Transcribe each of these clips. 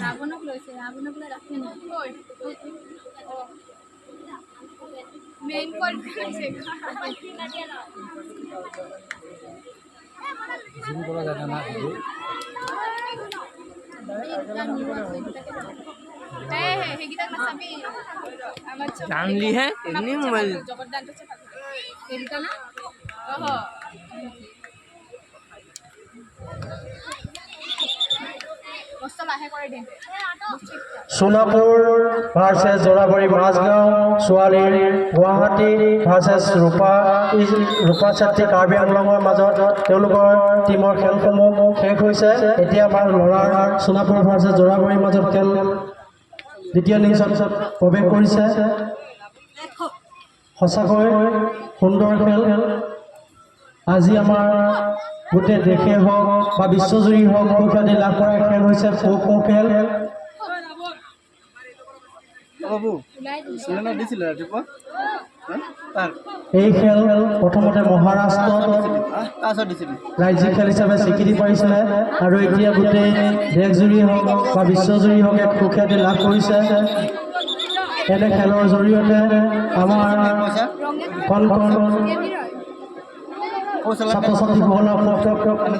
ৰাৱণক লৈছে ৰাৱণক লৈ ৰাখে নাই মেইন পইণ্ট জিম কৰা যায় না जानली है इतनी मोबाइल সোনাপুৰ ভাৰ্চেছ জৰাবাৰী মাজগাঁও ছোৱালীৰ গুৱাহাটী ভাৰ্চেছ ৰূপা ছাত্ৰী কাৰ্বি আংলঙৰ মাজত তেওঁলোকৰ টিমৰ খেলসমূহ শেষ হৈছে। এতিয়া আমাৰ ল'ৰাৰ সোনাপুৰ ভাৰ্চেছ জৰাবাৰীৰ মাজত খেল দ্বিতীয় ইনিংছত প্ৰৱেশ কৰিছে। সঁচাকৈ সুন্দৰ খেল। আজি আমাৰ গোটেই দেশে হওক বা বিশ্বজুৰি হওক সুখ্যাতি লাভ কৰা খেল হৈছে খো খেল। এই খেল প্ৰথমতে মহাৰাষ্ট্ৰত ৰাজ্যিক খেল হিচাপে স্বীকৃতি পাইছিলে আৰু এতিয়া গোটেই দেশজুৰি হওক বা বিশ্বজুৰি হওক এক সুখ্যাতি লাভ কৰিছে। এনে খেলৰ জৰিয়তে আমাৰ কণ কণ ছাত্ৰ ছাত্ৰীসকলৰ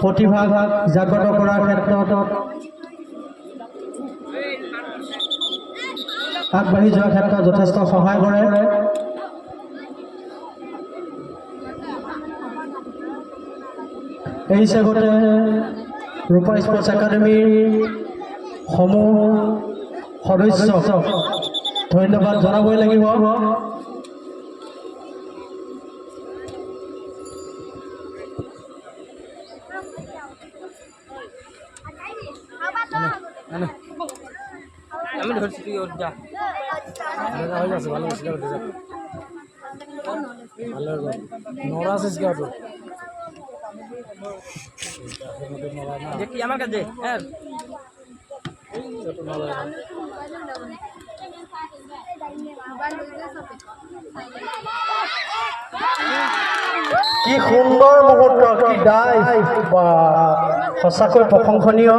প্ৰতিভা জাগ্ৰত কৰাৰ ক্ষেত্ৰত আগবাঢ়ি যোৱাৰ ক্ষেত্ৰত যথেষ্ট সহায় কৰে। এই চেগতে ৰূপা স্পৰ্টছ একাডেমীৰ সমূহ সদস্যক ধন্যবাদ জনাবই লাগিব। আমি ধরছি তুই ওর যা হয়ে যাচ্ছে ভালো ভালো নড়া শেষ গা তো দেখি আমার কাছে হ্যাঁ কি সুন্দৰ মুহূৰ্ত, কি ডাইভ, বা সঁচাকৈ প্ৰশংসনীয়।